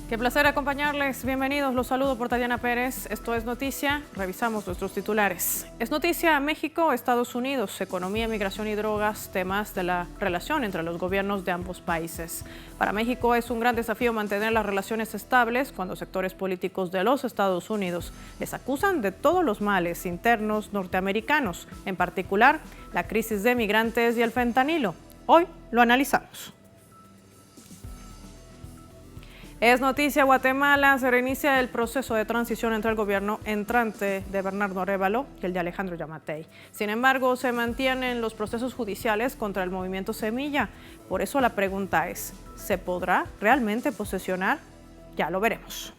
Qué placer acompañarles. Bienvenidos. Los saludo por Tatiana Pérez. Esto es Noticia. Revisamos nuestros titulares. Es noticia México, Estados Unidos, economía, migración y drogas, temas de la relación entre los gobiernos de ambos países. Para México es un gran desafío mantener las relaciones estables cuando sectores políticos de los Estados Unidos les acusan de todos los males internos norteamericanos, en particular la crisis de migrantes y el fentanilo. Hoy lo analizamos. Es noticia Guatemala, se reinicia el proceso de transición entre el gobierno entrante de Bernardo Arévalo y el de Alejandro Yamatei. Sin embargo, se mantienen los procesos judiciales contra el movimiento Semilla. Por eso la pregunta es, ¿se podrá realmente posesionar? Ya lo veremos.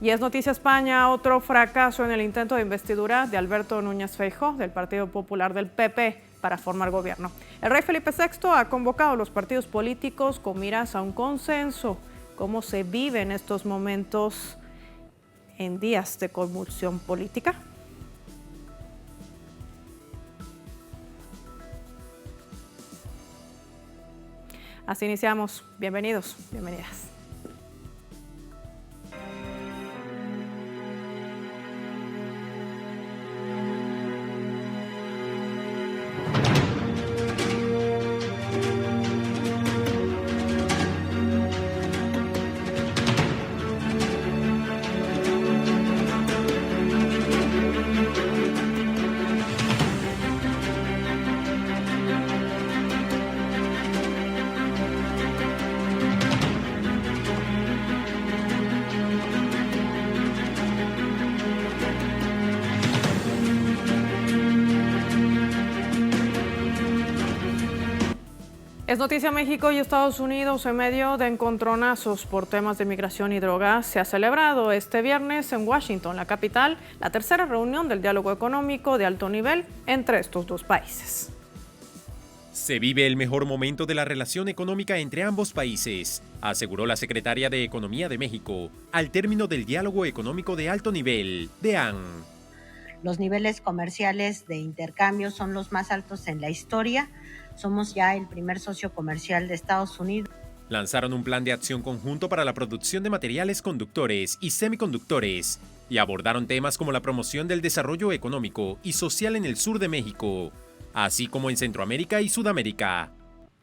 Y es noticia España, otro fracaso en el intento de investidura de Alberto Núñez Feijóo del Partido Popular del PP para formar gobierno. El rey Felipe VI ha convocado a los partidos políticos con miras a un consenso. ¿Cómo se vive en estos momentos en días de convulsión política? Así iniciamos. Bienvenidos, bienvenidas. Es noticia México y Estados Unidos en medio de encontronazos por temas de migración y drogas. Se ha celebrado este viernes en Washington, la capital, la tercera reunión del diálogo económico de alto nivel entre estos dos países. Se vive el mejor momento de la relación económica entre ambos países, aseguró la secretaria de Economía de México, al término del diálogo económico de alto nivel, DEAN. Los niveles comerciales de intercambio son los más altos en la historia. Somos ya el primer socio comercial de Estados Unidos. Lanzaron un plan de acción conjunto para la producción de materiales conductores y semiconductores y abordaron temas como la promoción del desarrollo económico y social en el sur de México, así como en Centroamérica y Sudamérica.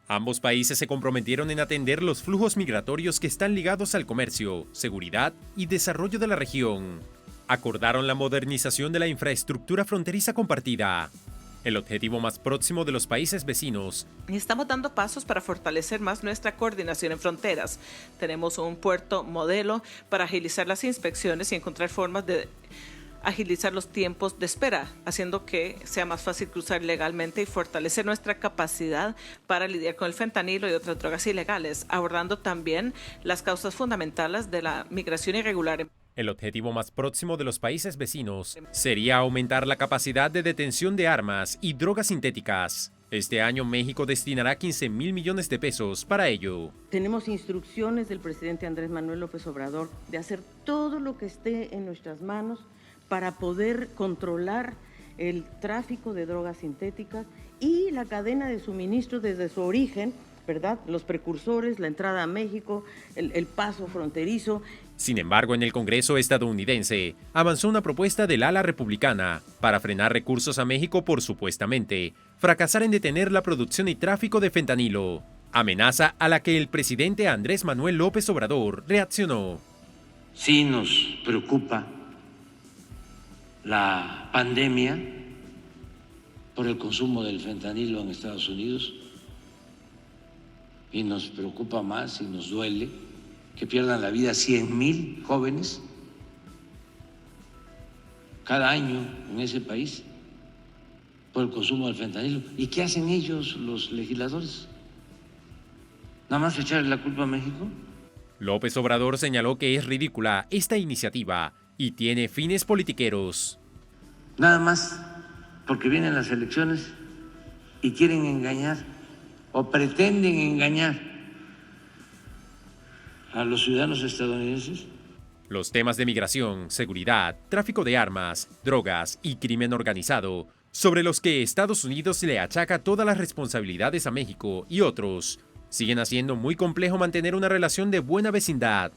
Ambos países se comprometieron en atender los flujos migratorios que están ligados al comercio, seguridad y desarrollo de la región. Acordaron la modernización de la infraestructura fronteriza compartida, el objetivo más próximo de los países vecinos. Estamos dando pasos para fortalecer más nuestra coordinación en fronteras. Tenemos un puerto modelo para agilizar las inspecciones y encontrar formas de agilizar los tiempos de espera, haciendo que sea más fácil cruzar legalmente y fortalecer nuestra capacidad para lidiar con el fentanilo y otras drogas ilegales, abordando también las causas fundamentales de la migración irregular. El objetivo más próximo de los países vecinos sería aumentar la capacidad de detención de armas y drogas sintéticas. Este año México destinará 15,000 millones de pesos para ello. Tenemos instrucciones del presidente Andrés Manuel López Obrador de hacer todo lo que esté en nuestras manos para poder controlar el tráfico de drogas sintéticas y la cadena de suministro desde su origen, ¿verdad? Los precursores, la entrada a México, el paso fronterizo. Sin embargo, en el Congreso estadounidense avanzó una propuesta del ala republicana para frenar recursos a México por supuestamente fracasar en detener la producción y tráfico de fentanilo, amenaza a la que el presidente Andrés Manuel López Obrador reaccionó. Sí nos preocupa la pandemia por el consumo del fentanilo en Estados Unidos y nos preocupa más y nos duele que pierdan la vida 100,000 jóvenes cada año en ese país por el consumo del fentanilo. ¿Y qué hacen ellos, los legisladores? ¿Nada más echarle la culpa a México? López Obrador señaló que es ridícula esta iniciativa y tiene fines politiqueros. Nada más porque vienen las elecciones y quieren engañar o pretenden engañar a los ciudadanos estadounidenses. Los temas de migración, seguridad, tráfico de armas, drogas y crimen organizado, sobre los que Estados Unidos le achaca todas las responsabilidades a México y otros, siguen haciendo muy complejo mantener una relación de buena vecindad.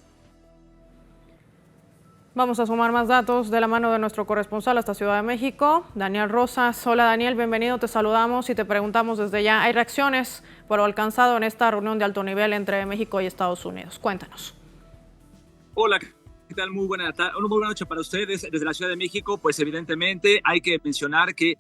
Vamos a sumar más datos de la mano de nuestro corresponsal hasta Ciudad de México, Daniel Rosas. Hola Daniel, bienvenido, te saludamos y te preguntamos desde ya, ¿hay reacciones por lo alcanzado en esta reunión de alto nivel entre México y Estados Unidos? Cuéntanos. Hola, ¿qué tal? Muy buena noche para ustedes desde la Ciudad de México. Pues evidentemente hay que mencionar que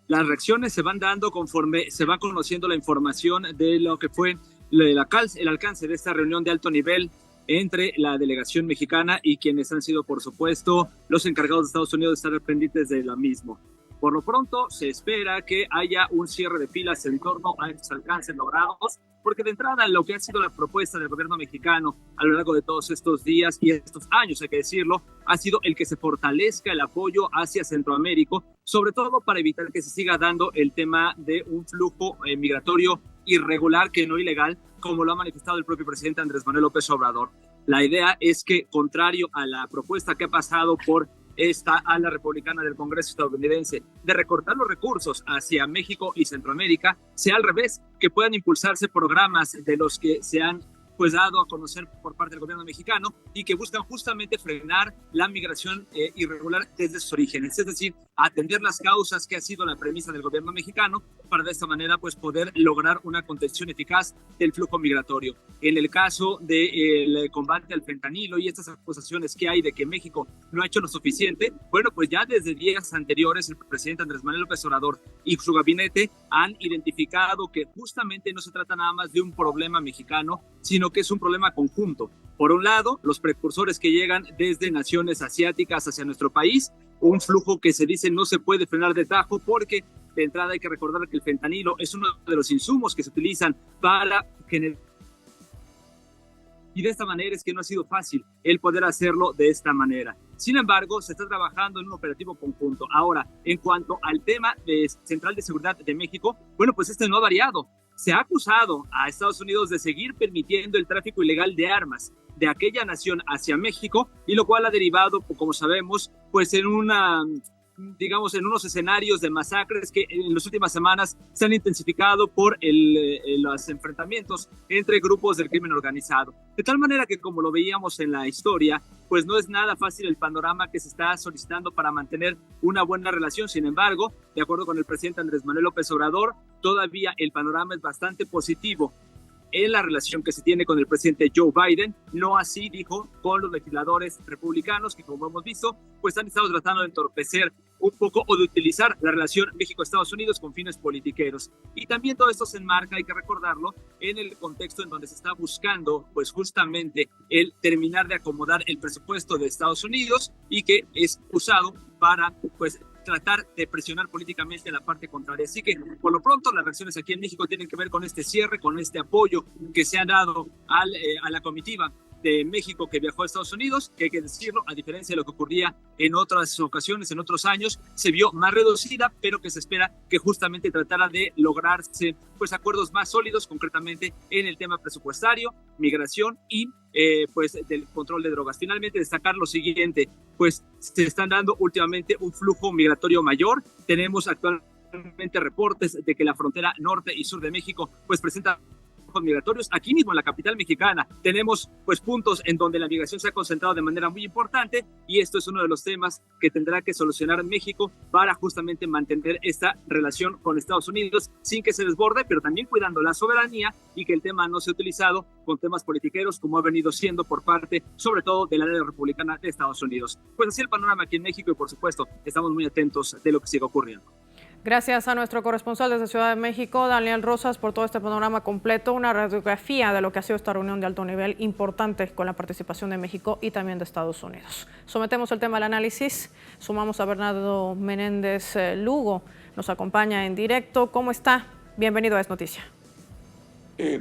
las reacciones se van dando conforme se va conociendo la información de lo que fue el alcance de esta reunión de alto nivel entre la delegación mexicana y quienes han sido, por supuesto, los encargados de Estados Unidos de estar pendientes de la misma. Por lo pronto, se espera que haya un cierre de filas en torno a estos alcances logrados, porque de entrada lo que ha sido la propuesta del gobierno mexicano a lo largo de todos estos días y estos años, hay que decirlo, ha sido el que se fortalezca el apoyo hacia Centroamérica, sobre todo para evitar que se siga dando el tema de un flujo migratorio irregular, que no ilegal, como lo ha manifestado el propio presidente Andrés Manuel López Obrador. La idea es que, contrario a la propuesta que ha pasado por esta ala republicana del Congreso estadounidense de recortar los recursos hacia México y Centroamérica, sea al revés, que puedan impulsarse programas de los que se han dado a conocer por parte del gobierno mexicano y que buscan justamente frenar la migración irregular desde sus orígenes, es decir, atender las causas que ha sido la premisa del gobierno mexicano para de esta manera poder lograr una contención eficaz del flujo migratorio. En el caso del combate al fentanilo y estas acusaciones que hay de que México no ha hecho lo suficiente, bueno, pues ya desde días anteriores el presidente Andrés Manuel López Obrador y su gabinete han identificado que justamente no se trata nada más de un problema mexicano, sino que es un problema conjunto. Por un lado, los precursores que llegan desde naciones asiáticas hacia nuestro país, un flujo que se dice no se puede frenar de tajo porque de entrada hay que recordar que el fentanilo es uno de los insumos que se utilizan para generar. Y de esta manera es que no ha sido fácil el poder hacerlo de esta manera. Sin embargo, se está trabajando en un operativo conjunto. Ahora, en cuanto al tema de Central de Seguridad de México, bueno, pues no ha variado. Se ha acusado a Estados Unidos de seguir permitiendo el tráfico ilegal de armas de aquella nación hacia México, y lo cual ha derivado, como sabemos, pues en en unos escenarios de masacres que en las últimas semanas se han intensificado por los enfrentamientos entre grupos del crimen organizado. De tal manera que, como lo veíamos en la historia, pues no es nada fácil el panorama que se está solicitando para mantener una buena relación. Sin embargo, de acuerdo con el presidente Andrés Manuel López Obrador, todavía el panorama es bastante positivo en la relación que se tiene con el presidente Joe Biden, no así, dijo, con los legisladores republicanos que, como hemos visto, pues han estado tratando de entorpecer un poco o de utilizar la relación México-Estados Unidos con fines politiqueros. Y también todo esto se enmarca, hay que recordarlo, en el contexto en donde se está buscando, pues justamente, el terminar de acomodar el presupuesto de Estados Unidos y que es usado para, pues, tratar de presionar políticamente a la parte contraria. Así que, por lo pronto, las reacciones aquí en México tienen que ver con este cierre, con este apoyo que se ha dado a la comitiva de México que viajó a Estados Unidos, que hay que decirlo, a diferencia de lo que ocurría en otras ocasiones, en otros años, se vio más reducida, pero que se espera que justamente tratara de lograrse pues acuerdos más sólidos, concretamente en el tema presupuestario, migración y pues del control de drogas. Finalmente, destacar lo siguiente, pues se están dando últimamente un flujo migratorio mayor. Tenemos actualmente reportes de que la frontera norte y sur de México pues presenta migratorios. Aquí mismo en la capital mexicana tenemos pues puntos en donde la migración se ha concentrado de manera muy importante, y esto es uno de los temas que tendrá que solucionar México para justamente mantener esta relación con Estados Unidos sin que se desborde, pero también cuidando la soberanía y que el tema no sea utilizado con temas politiqueros como ha venido siendo por parte sobre todo de la área republicana de Estados Unidos. Pues así el panorama aquí en México, y por supuesto estamos muy atentos de lo que siga ocurriendo. Gracias a nuestro corresponsal desde Ciudad de México, Daniel Rosas, por todo este panorama completo, una radiografía de lo que ha sido esta reunión de alto nivel importante con la participación de México y también de Estados Unidos. Sometemos el tema al análisis, sumamos a Bernardo Menéndez Lugo, nos acompaña en directo. ¿Cómo está? Bienvenido a Es Noticia.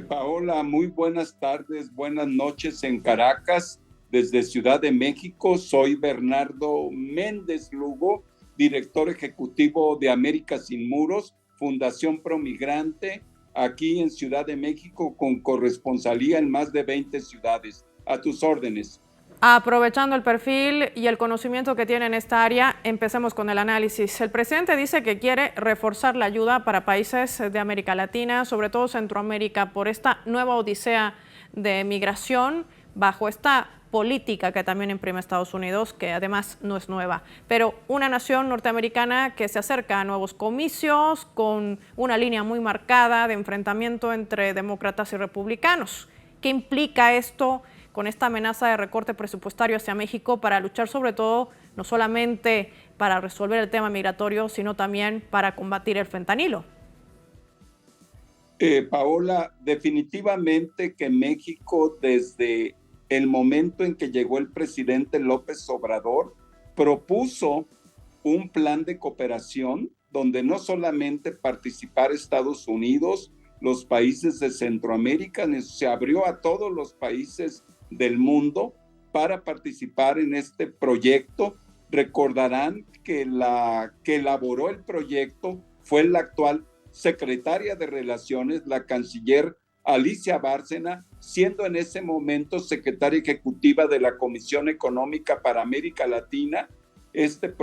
Paola, muy buenas tardes, buenas noches en Caracas, desde Ciudad de México. Soy Bernardo Méndez Lugo, director ejecutivo de América Sin Muros, Fundación Promigrante, aquí en Ciudad de México, con corresponsalía en más de 20 ciudades. A tus órdenes. Aprovechando el perfil y el conocimiento que tiene en esta área, empecemos con el análisis. El presidente dice que quiere reforzar la ayuda para países de América Latina, sobre todo Centroamérica, por esta nueva odisea de migración bajo esta política que también imprime Estados Unidos, que además no es nueva. Pero una nación norteamericana que se acerca a nuevos comicios con una línea muy marcada de enfrentamiento entre demócratas y republicanos. ¿Qué implica esto con esta amenaza de recorte presupuestario hacia México para luchar sobre todo, no solamente para resolver el tema migratorio, sino también para combatir el fentanilo? Paola, definitivamente que México, desde el momento en que llegó el presidente López Obrador, propuso un plan de cooperación donde no solamente participara Estados Unidos, los países de Centroamérica, se abrió a todos los países del mundo para participar en este proyecto. Recordarán que la que elaboró el proyecto fue la actual secretaria de Relaciones, la canciller Alicia Bárcena, siendo en ese momento secretaria ejecutiva de la Comisión Económica para América Latina. Este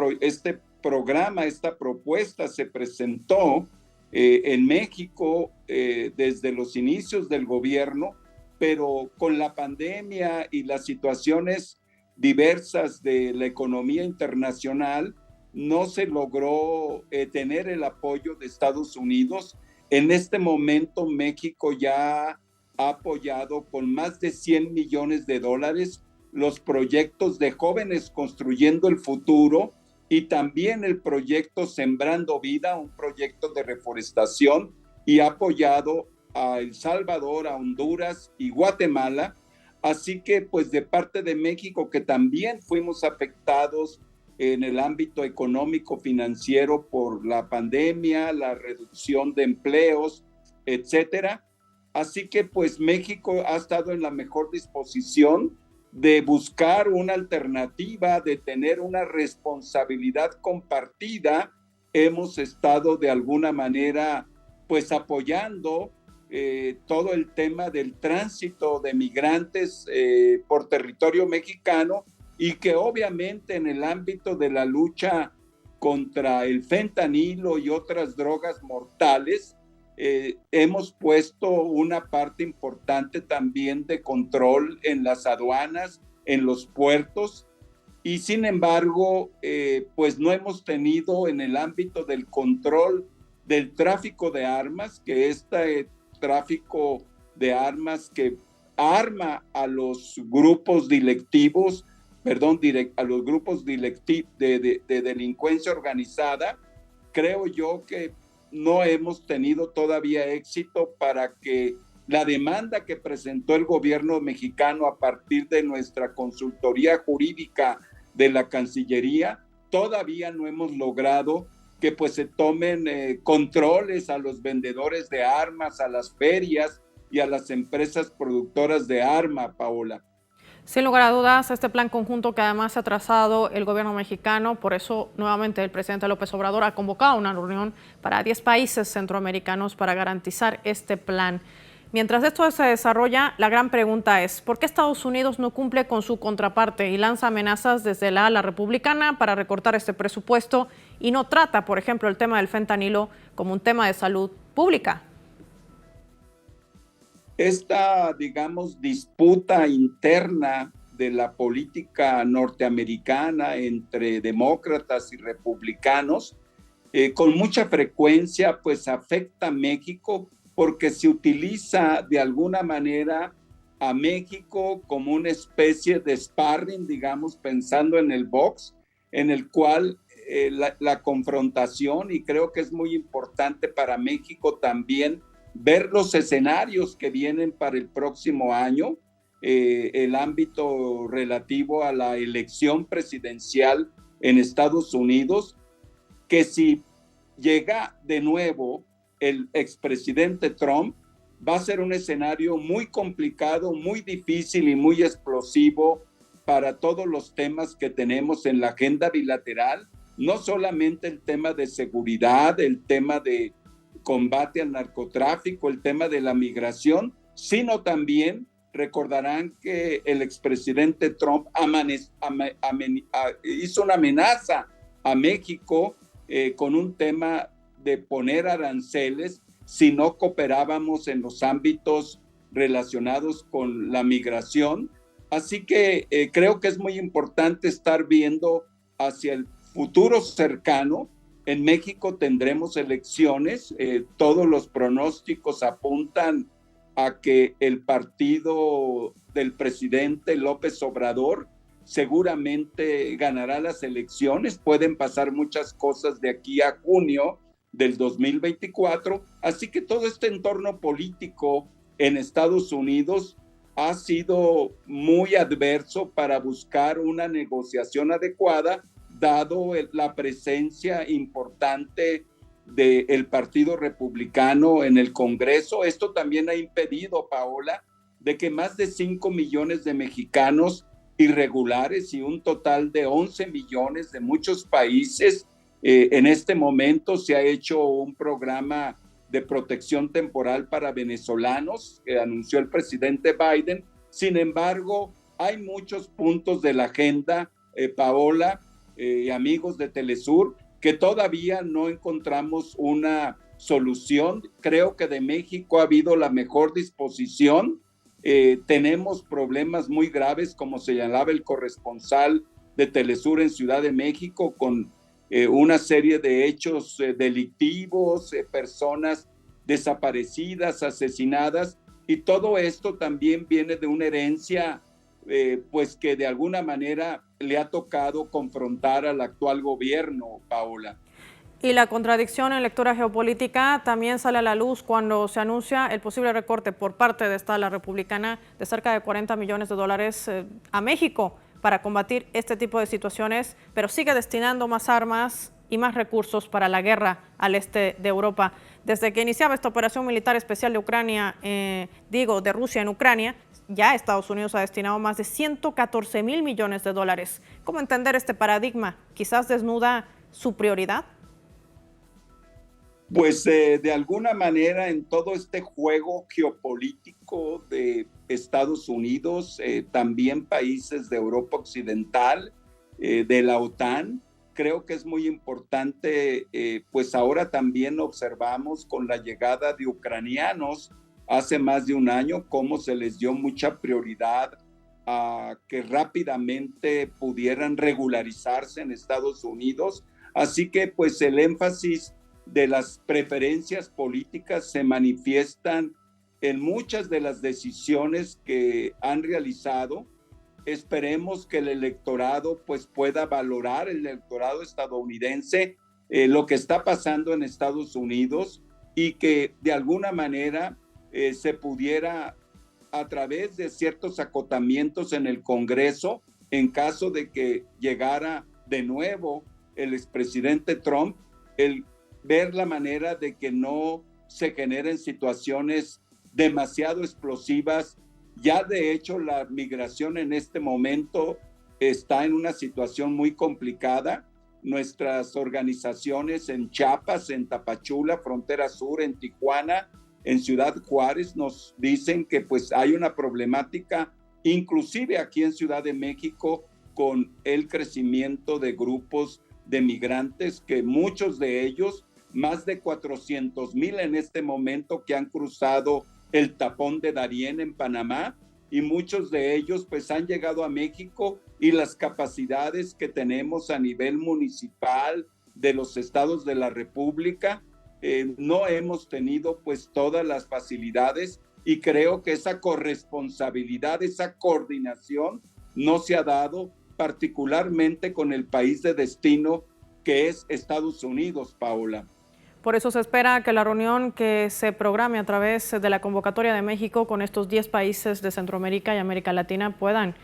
programa, esta propuesta se presentó en México desde los inicios del gobierno, pero con la pandemia y las situaciones diversas de la economía internacional, no se logró tener el apoyo de Estados Unidos. En este momento, México ya ha apoyado con más de $100 millones los proyectos de Jóvenes Construyendo el Futuro y también el proyecto Sembrando Vida, un proyecto de reforestación, y ha apoyado a El Salvador, a Honduras y Guatemala. Así que pues de parte de México, que también fuimos afectados en el ámbito económico financiero por la pandemia, la reducción de empleos, etcétera. Así que pues México ha estado en la mejor disposición de buscar una alternativa, de tener una responsabilidad compartida. Hemos estado de alguna manera pues apoyando todo el tema del tránsito de migrantes por territorio mexicano, y que obviamente en el ámbito de la lucha contra el fentanilo y otras drogas mortales, hemos puesto una parte importante también de control en las aduanas, en los puertos, y sin embargo, pues no hemos tenido en el ámbito del control del tráfico de armas, que este tráfico de armas que arma a los grupos delictivos, a los grupos de delincuencia organizada. Creo yo que no hemos tenido todavía éxito para que la demanda que presentó el gobierno mexicano a partir de nuestra consultoría jurídica de la Cancillería, todavía no hemos logrado que pues se tomen controles a los vendedores de armas, a las ferias y a las empresas productoras de arma, Paola. Sin lugar a dudas, este plan conjunto que además ha trazado el gobierno mexicano, por eso nuevamente el presidente López Obrador ha convocado una reunión para 10 países centroamericanos para garantizar este plan. Mientras esto se desarrolla, la gran pregunta es, ¿por qué Estados Unidos no cumple con su contraparte y lanza amenazas desde la ala republicana para recortar este presupuesto y no trata, por ejemplo, el tema del fentanilo como un tema de salud pública? Esta, digamos, disputa interna de la política norteamericana entre demócratas y republicanos, con mucha frecuencia, pues afecta a México, porque se utiliza de alguna manera a México como una especie de sparring, digamos, pensando en el box, en el cual la confrontación, y creo que es muy importante para México también ver los escenarios que vienen para el próximo año, el ámbito relativo a la elección presidencial en Estados Unidos, que si llega de nuevo el expresidente Trump, va a ser un escenario muy complicado, muy difícil y muy explosivo para todos los temas que tenemos en la agenda bilateral, no solamente el tema de seguridad, el tema de combate al narcotráfico, el tema de la migración, sino también recordarán que el expresidente Trump hizo una amenaza a México con un tema de poner aranceles si no cooperábamos en los ámbitos relacionados con la migración. Así que creo que es muy importante estar viendo hacia el futuro cercano. En México tendremos elecciones, todos los pronósticos apuntan a que el partido del presidente López Obrador seguramente ganará las elecciones. Pueden pasar muchas cosas de aquí a junio del 2024, así que todo este entorno político en Estados Unidos ha sido muy adverso para buscar una negociación adecuada, dado la presencia importante del Partido Republicano en el Congreso. Esto también ha impedido, Paola, de que más de 5 millones de mexicanos irregulares y un total de 11 millones de muchos países, en este momento se ha hecho un programa de protección temporal para venezolanos que anunció el presidente Biden. Sin embargo, hay muchos puntos de la agenda, Paola, amigos de Telesur, que todavía no encontramos una solución. Creo que de México ha habido la mejor disposición. Tenemos problemas muy graves, como señalaba el corresponsal de Telesur en Ciudad de México, con una serie de hechos delictivos, personas desaparecidas, asesinadas, y todo esto también viene de una herencia pues que de alguna manera le ha tocado confrontar al actual gobierno, Paola. Y la contradicción en lectura geopolítica también sale a la luz cuando se anuncia el posible recorte por parte de esta ala republicana de cerca de $40 millones a México para combatir este tipo de situaciones, pero sigue destinando más armas y más recursos para la guerra al este de Europa. Desde que iniciaba esta operación militar especial de Ucrania, de Rusia en Ucrania, ya Estados Unidos ha destinado más de $114 mil millones. ¿Cómo entender este paradigma? ¿Quizás desnuda su prioridad? Pues de alguna manera en todo este juego geopolítico de Estados Unidos, también países de Europa Occidental, de la OTAN, creo que es muy importante, pues ahora también observamos con la llegada de ucranianos hace más de un año cómo se les dio mucha prioridad a que rápidamente pudieran regularizarse en Estados Unidos. Así que pues el énfasis de las preferencias políticas se manifiestan en muchas de las decisiones que han realizado. Esperemos que el electorado pues pueda valorar, el electorado estadounidense, lo que está pasando en Estados Unidos, y que de alguna manera se pudiera, a través de ciertos acotamientos en el Congreso, en caso de que llegara de nuevo el expresidente Trump, el ver la manera de que no se generen situaciones demasiado explosivas. Ya de hecho la migración en este momento está en una situación muy complicada. Nuestras organizaciones en Chiapas, en Tapachula, Frontera Sur, en Tijuana, en Ciudad Juárez, nos dicen que pues hay una problemática, inclusive aquí en Ciudad de México, con el crecimiento de grupos de migrantes, que muchos de ellos, más de 400,000 en este momento, que han cruzado el tapón de Darién en Panamá, y muchos de ellos pues han llegado a México, y las capacidades que tenemos a nivel municipal de los estados de la República, no hemos tenido pues todas las facilidades, y creo que esa corresponsabilidad, esa coordinación no se ha dado, particularmente con el país de destino que es Estados Unidos, Paola. Por eso se espera que la reunión que se programe a través de la convocatoria de México con estos 10 países de Centroamérica y América Latina puedan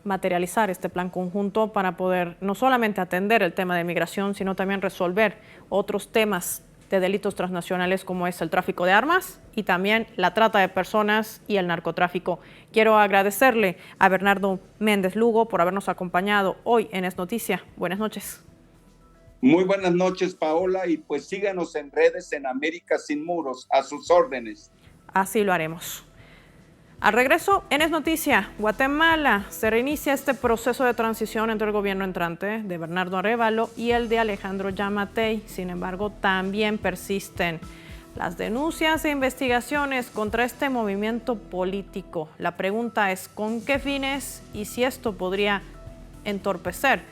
materializar este plan conjunto para poder no solamente atender el tema de migración, sino también resolver otros temas de delitos transnacionales como es el tráfico de armas y también la trata de personas y el narcotráfico. Quiero agradecerle a Bernardo Méndez Lugo por habernos acompañado hoy en Es Noticia. Buenas noches. Muy buenas noches, Paola, y pues síganos en redes en América Sin Muros, a sus órdenes. Así lo haremos. Al regreso, en Es Noticia, Guatemala se reinicia este proceso de transición entre el gobierno entrante de Bernardo Arévalo y el de Alejandro Yamatei. Sin embargo, también persisten las denuncias e investigaciones contra este movimiento político. La pregunta es ¿con qué fines y si esto podría entorpecer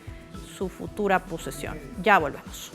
su futura posesión? Ya volvemos.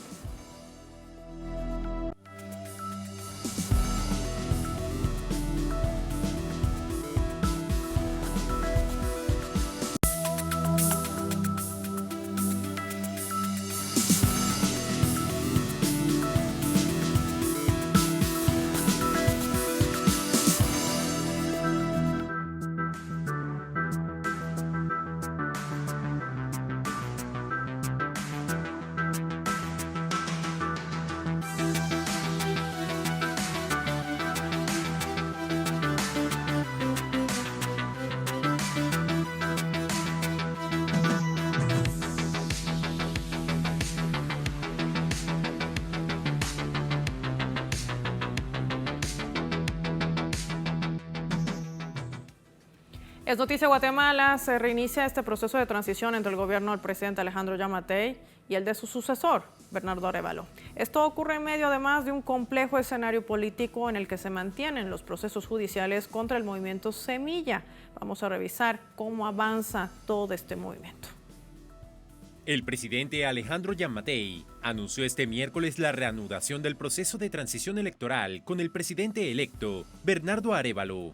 Es Noticia Guatemala, se reinicia este proceso de transición entre el gobierno del presidente Alejandro Yamatei y el de su sucesor, Bernardo Arévalo. Esto ocurre en medio además de un complejo escenario político en el que se mantienen los procesos judiciales contra el movimiento Semilla. Vamos a revisar cómo avanza todo este movimiento. El presidente Alejandro Yamatei anunció este miércoles la reanudación del proceso de transición electoral con el presidente electo, Bernardo Arévalo.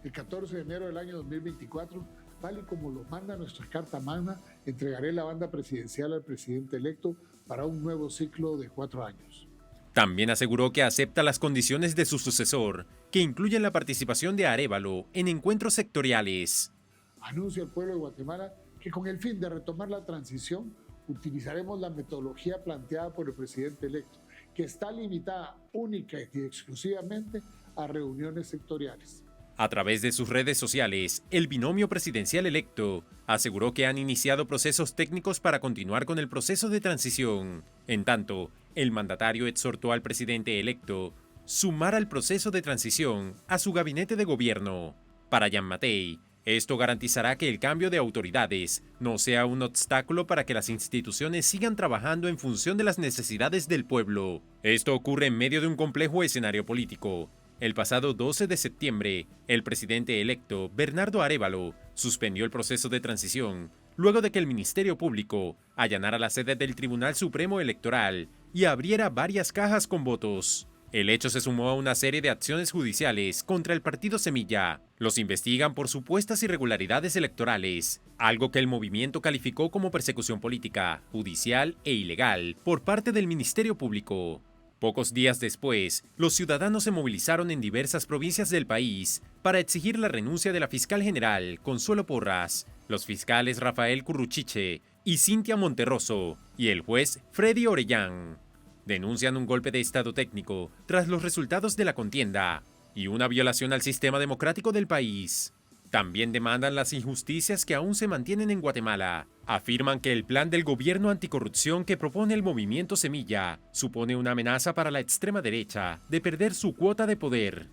El 14 de enero del año 2024, tal y como lo manda nuestra Carta Magna, entregaré la banda presidencial al presidente electo para un nuevo ciclo de 4 años. También aseguró que acepta las condiciones de su sucesor, que incluyen la participación de Arévalo en encuentros sectoriales. Anuncio al pueblo de Guatemala que con el fin de retomar la transición, utilizaremos la metodología planteada por el presidente electo, que está limitada única y exclusivamente a reuniones sectoriales. A través de sus redes sociales, el binomio presidencial electo aseguró que han iniciado procesos técnicos para continuar con el proceso de transición. En tanto, el mandatario exhortó al presidente electo sumar al proceso de transición a su gabinete de gobierno. Para Yamatei, esto garantizará que el cambio de autoridades no sea un obstáculo para que las instituciones sigan trabajando en función de las necesidades del pueblo. Esto ocurre en medio de un complejo escenario político. El pasado 12 de septiembre, el presidente electo, Bernardo Arévalo, suspendió el proceso de transición luego de que el Ministerio Público allanara la sede del Tribunal Supremo Electoral y abriera varias cajas con votos. El hecho se sumó a una serie de acciones judiciales contra el partido Semilla. Los investigan por supuestas irregularidades electorales, algo que el movimiento calificó como persecución política, judicial e ilegal por parte del Ministerio Público. Pocos días después, los ciudadanos se movilizaron en diversas provincias del país para exigir la renuncia de la fiscal general Consuelo Porras, los fiscales Rafael Curruchiche y Cintia Monterroso y el juez Freddy Orellán. Denuncian un golpe de estado técnico tras los resultados de la contienda y una violación al sistema democrático del país. También demandan las injusticias que aún se mantienen en Guatemala. Afirman que el plan del gobierno anticorrupción que propone el movimiento Semilla supone una amenaza para la extrema derecha de perder su cuota de poder.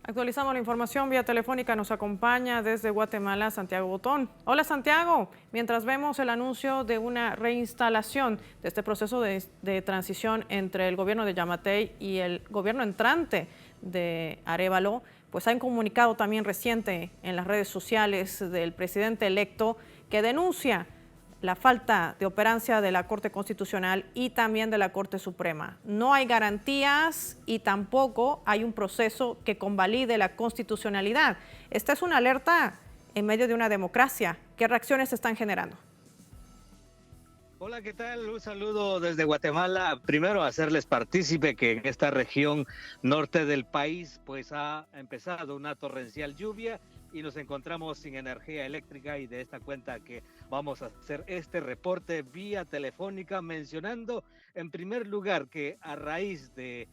Actualizamos la información vía telefónica. Nos acompaña desde Guatemala Santiago Botón. Hola Santiago, mientras vemos el anuncio de una reinstalación de este proceso de transición entre el gobierno de Yamatei y el gobierno entrante de Arévalo, pues hay un comunicado también reciente en las redes sociales del presidente electo que denuncia la falta de operancia de la Corte Constitucional y también de la Corte Suprema. No hay garantías y tampoco hay un proceso que convalide la constitucionalidad. Esta es una alerta en medio de una democracia. ¿Qué reacciones se están generando? Hola, ¿qué tal? Un saludo desde Guatemala. Primero, hacerles partícipe que en esta región norte del país pues ha empezado una torrencial lluvia y nos encontramos sin energía eléctrica, y de esta cuenta que vamos a hacer este reporte vía telefónica mencionando en primer lugar que a raíz de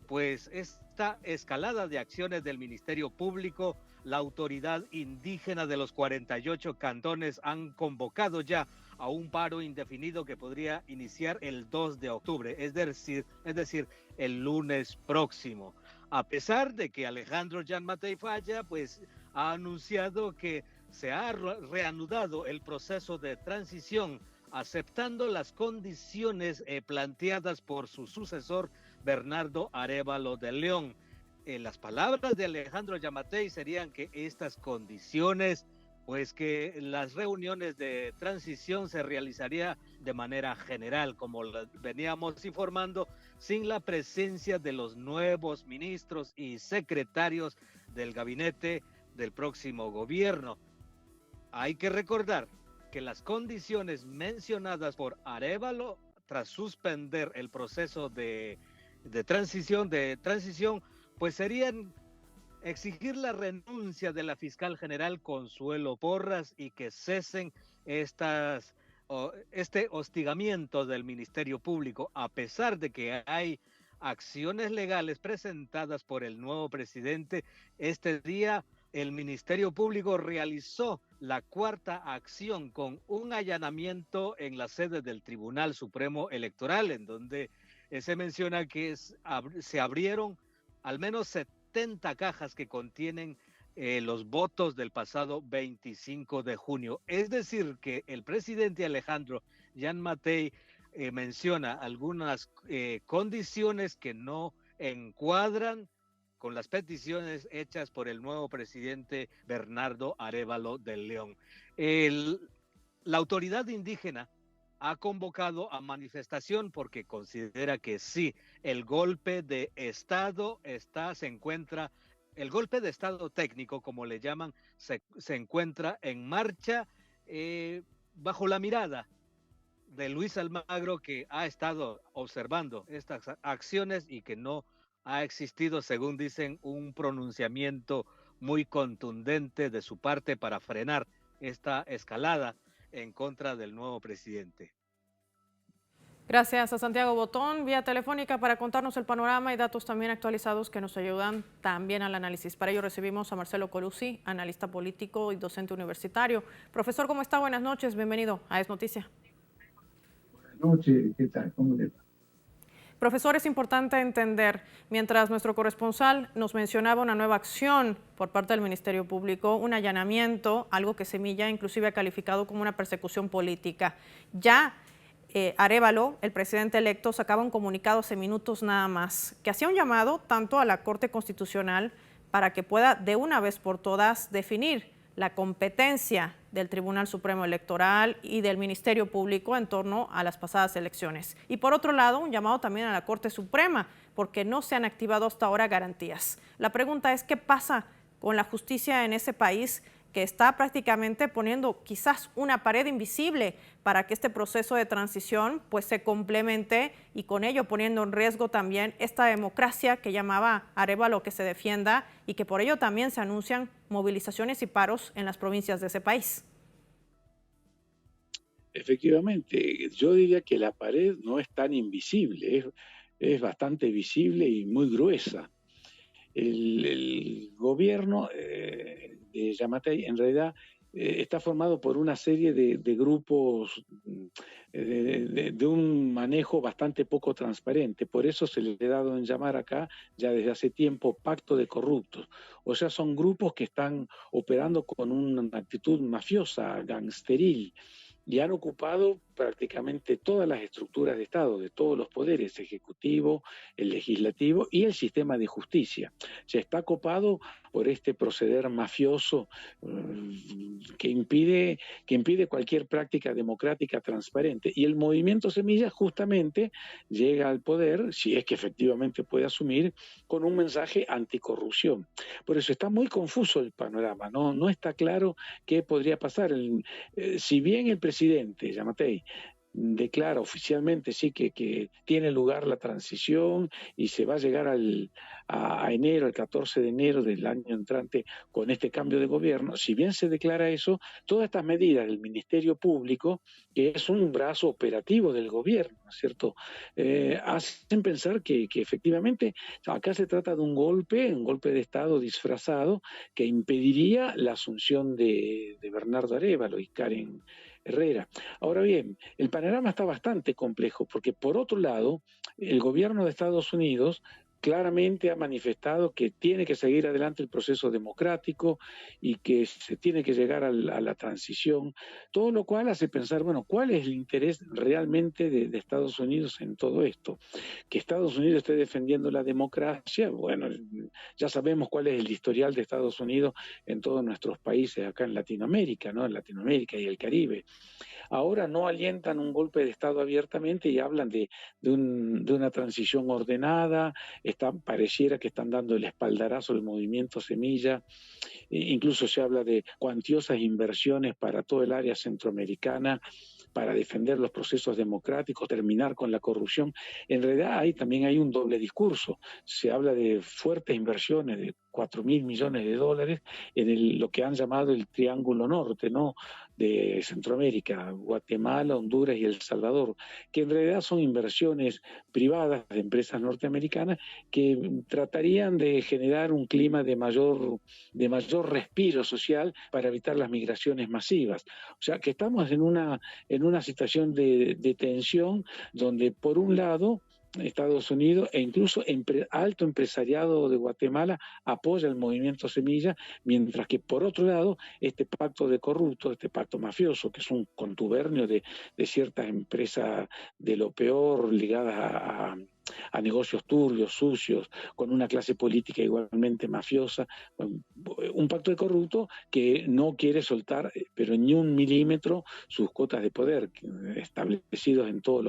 pues esta escalada de acciones del Ministerio Público, la autoridad indígena de los 48 cantones han convocado ya a un paro indefinido que podría iniciar el 2 de octubre, es decir, el lunes próximo. a pesar de que Alejandro Gianmattei Falla pues ha anunciado que se ha reanudado el proceso de transición, aceptando las condiciones planteadas por su sucesor Bernardo Arévalo de León. Las palabras de Alejandro Gianmattei serían que estas condiciones, pues que las reuniones de transición se realizaría de manera general, como veníamos informando, sin la presencia de los nuevos ministros y secretarios del gabinete del próximo gobierno. Hay que recordar que las condiciones mencionadas por Arévalo tras suspender el proceso de transición, pues serían exigir la renuncia de la fiscal general Consuelo Porras y que cesen este hostigamiento del Ministerio Público, a pesar de que hay acciones legales presentadas por el nuevo presidente. Este día el Ministerio Público realizó la cuarta acción con un allanamiento en la sede del Tribunal Supremo Electoral, en donde se menciona que se abrieron al menos 70 cajas que contienen los votos del pasado 25 de junio. Es decir, que el presidente Alejandro Gianmattei menciona algunas condiciones que no encuadran con las peticiones hechas por el nuevo presidente Bernardo Arévalo de León. La autoridad indígena ha convocado a manifestación porque considera que sí, el golpe de Estado el golpe de Estado técnico, como le llaman, se encuentra en marcha bajo la mirada de Luis Almagro, que ha estado observando estas acciones y que no ha existido, según dicen, un pronunciamiento muy contundente de su parte para frenar esta escalada en contra del nuevo presidente. Gracias a Santiago Botón, vía telefónica, para contarnos el panorama y datos también actualizados que nos ayudan también al análisis. Para ello recibimos a Marcelo Colucci, analista político y docente universitario. Profesor, ¿cómo está? Buenas noches, bienvenido a Es Noticia. Buenas noches, ¿qué tal? ¿Cómo le va? Profesor, es importante entender, mientras nuestro corresponsal nos mencionaba una nueva acción por parte del Ministerio Público, un allanamiento, algo que Semilla inclusive ha calificado como una persecución política. Ya Arévalo, el presidente electo, sacaba un comunicado hace minutos nada más, que hacía un llamado tanto a la Corte Constitucional para que pueda de una vez por todas definir la competencia del Tribunal Supremo Electoral y del Ministerio Público en torno a las pasadas elecciones. Y por otro lado, un llamado también a la Corte Suprema, porque no se han activado hasta ahora garantías. La pregunta es, ¿qué pasa con la justicia en ese país que está prácticamente poniendo quizás una pared invisible para que este proceso de transición pues se complemente y con ello poniendo en riesgo también esta democracia que llamaba Arévalo que se defienda y que por ello también se anuncian movilizaciones y paros en las provincias de ese país? Efectivamente, yo diría que la pared no es tan invisible, es bastante visible y muy gruesa. El gobierno de Gianmattei en realidad está formado por una serie de grupos de un manejo bastante poco transparente. Por eso se le ha dado en llamar acá, ya desde hace tiempo, pacto de corruptos. O sea, son grupos que están operando con una actitud mafiosa, gangsteril, y han ocupado prácticamente todas las estructuras de Estado, de todos los poderes, ejecutivo, el legislativo y el sistema de justicia. Se está copado por este proceder mafioso que impide cualquier práctica democrática transparente. Y el movimiento Semilla justamente llega al poder, si es que efectivamente puede asumir, con un mensaje anticorrupción. Por eso está muy confuso el panorama, no está claro qué podría pasar. Si bien el presidente Gianmattei declara oficialmente sí que tiene lugar la transición y se va a llegar a enero, el 14 de enero del año entrante con este cambio de gobierno, si bien se declara eso, todas estas medidas del Ministerio Público, que es un brazo operativo del gobierno, ¿no es cierto?, hacen pensar que efectivamente acá se trata de un golpe de Estado disfrazado que impediría la asunción de Bernardo Arévalo y Karen Herrera. Ahora bien, el panorama está bastante complejo porque por otro lado, el gobierno de Estados Unidos claramente ha manifestado que tiene que seguir adelante el proceso democrático y que se tiene que llegar a la transición, todo lo cual hace pensar, bueno, ¿cuál es el interés realmente de Estados Unidos en todo esto? Que Estados Unidos esté defendiendo la democracia, bueno, ya sabemos cuál es el historial de Estados Unidos en todos nuestros países acá en Latinoamérica, ¿no? En Latinoamérica y el Caribe. Ahora no alientan un golpe de Estado abiertamente y hablan de una transición ordenada, pareciera que están dando el espaldarazo al movimiento Semilla, incluso se habla de cuantiosas inversiones para todo el área centroamericana, para defender los procesos democráticos, terminar con la corrupción. En realidad también hay un doble discurso. Se habla de fuertes inversiones de 4.000 millones de dólares en lo que han llamado el Triángulo Norte, ¿no? De Centroamérica, Guatemala, Honduras y El Salvador, que en realidad son inversiones privadas de empresas norteamericanas que tratarían de generar un clima de mayor respiro social para evitar las migraciones masivas. O sea, que estamos en una situación de tensión donde, por un lado, Estados Unidos e incluso alto empresariado de Guatemala apoya el movimiento Semilla, mientras que por otro lado este pacto de corruptos, este pacto mafioso, que es un contubernio de ciertas empresas de lo peor ligadas a negocios turbios, sucios, con una clase política igualmente mafiosa, un pacto de corruptos que no quiere soltar, pero ni un milímetro, sus cotas de poder establecidos en todos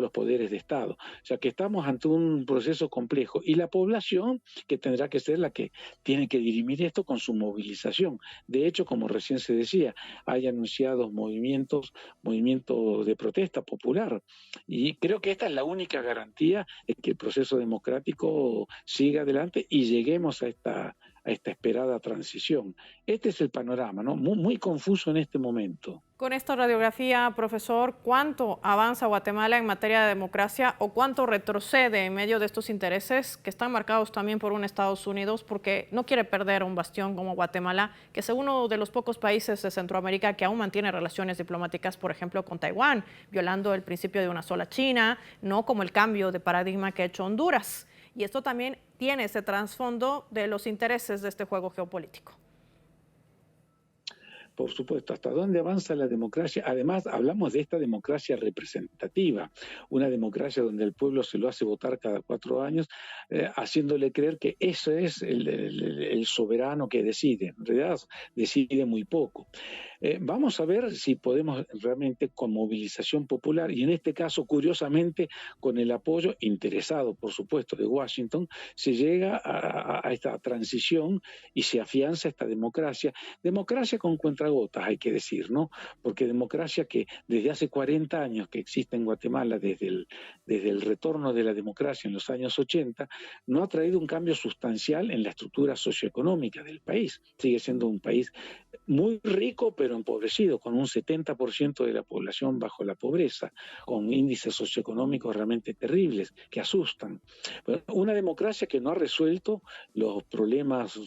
los poderes de Estado. O sea que estamos ante un proceso complejo y la población que tendrá que ser la que tiene que dirimir esto con su movilización. De hecho, como recién se decía, hay anunciados movimientos de protesta popular y creo que esta es la única garantía de que el proceso democrático siga adelante y lleguemos a esta esperada transición. Este es el panorama, ¿no? Muy confuso en este momento. Con esta radiografía, profesor, ¿cuánto avanza Guatemala en materia de democracia o cuánto retrocede en medio de estos intereses que están marcados también por un Estados Unidos porque no quiere perder un bastión como Guatemala, que es uno de los pocos países de Centroamérica que aún mantiene relaciones diplomáticas, por ejemplo, con Taiwán, violando el principio de una sola China, no como el cambio de paradigma que ha hecho Honduras? Y esto también tiene ese trasfondo de los intereses de este juego geopolítico. Por supuesto, ¿hasta dónde avanza la democracia? Además, hablamos de esta democracia representativa, una democracia donde el pueblo se lo hace votar cada 4 años, haciéndole creer que eso es el soberano que decide. En realidad, decide muy poco. Vamos a ver si podemos realmente con movilización popular y en este caso, curiosamente, con el apoyo interesado, por supuesto, de Washington, se llega a esta transición y se afianza esta democracia con cuentagotas, hay que decir, ¿no? Porque democracia que desde hace 40 años que existe en Guatemala, desde el retorno de la democracia en los años 80, no ha traído un cambio sustancial en la estructura socioeconómica del país. Sigue siendo un país muy rico, pero empobrecido, con un 70% de la población bajo la pobreza, con índices socioeconómicos realmente terribles, que asustan. Una democracia que no ha resuelto los problemas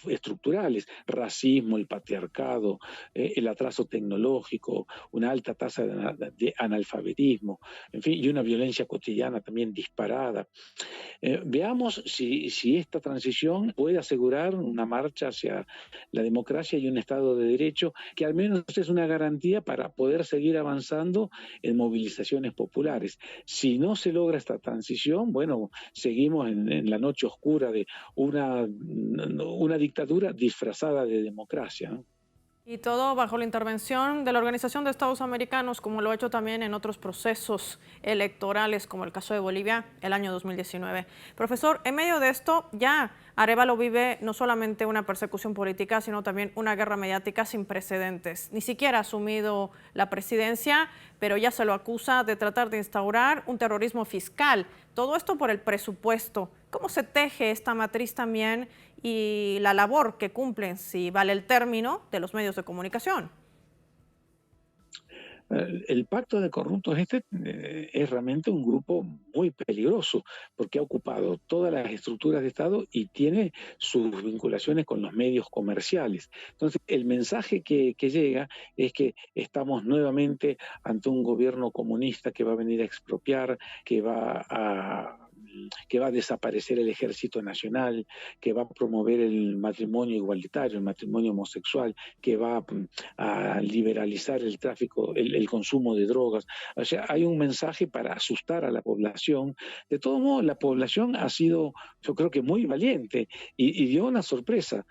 estructurales, racismo, el patriarcado, el atraso tecnológico, una alta tasa de analfabetismo, en fin, y una violencia cotidiana también disparada. Veamos si esta transición puede asegurar una marcha hacia la democracia y un Estado de Derecho que al menos es una garantía para poder seguir avanzando en movilizaciones populares. Si no se logra esta transición, bueno, seguimos en la noche oscura de una dictadura disfrazada de democracia, ¿no? Y todo bajo la intervención de la Organización de Estados Americanos, como lo ha hecho también en otros procesos electorales, como el caso de Bolivia, el año 2019. Profesor, en medio de esto, ya Arévalo vive no solamente una persecución política, sino también una guerra mediática sin precedentes. Ni siquiera ha asumido la presidencia, pero ya se lo acusa de tratar de instaurar un terrorismo fiscal. Todo esto por el presupuesto. ¿Cómo se teje esta matriz también y la labor que cumplen, si vale el término, de los medios de comunicación? El pacto de corruptos es realmente un grupo muy peligroso porque ha ocupado todas las estructuras de Estado y tiene sus vinculaciones con los medios comerciales. Entonces, el mensaje que llega es que estamos nuevamente ante un gobierno comunista que va a venir a expropiar, que va a que va a desaparecer el Ejército Nacional, que va a promover el matrimonio igualitario, el matrimonio homosexual, que va a liberalizar el tráfico, el consumo de drogas. O sea, hay un mensaje para asustar a la población. De todos modos, la población ha sido, yo creo que muy valiente y dio una sorpresa.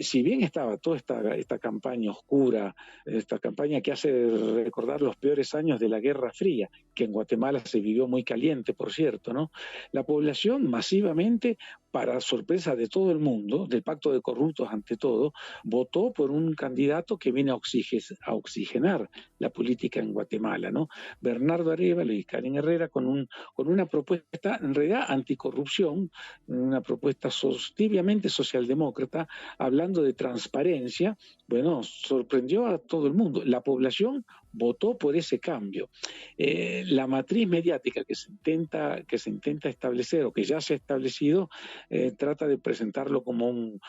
Si bien estaba toda esta campaña oscura, esta campaña que hace recordar los peores años de la Guerra Fría, que en Guatemala se vivió muy caliente, por cierto, ¿no? La población masivamente, para sorpresa de todo el mundo, del Pacto de Corruptos ante todo, votó por un candidato que viene a oxigenar la política en Guatemala, ¿no? Bernardo Arévalo y Karen Herrera con una propuesta en realidad anticorrupción, una propuesta tibiamente socialdemócrata, hablando de transparencia. Bueno, sorprendió a todo el mundo. La población votó por ese cambio. La matriz mediática que se intenta establecer o que ya se ha establecido trata de presentarlo como un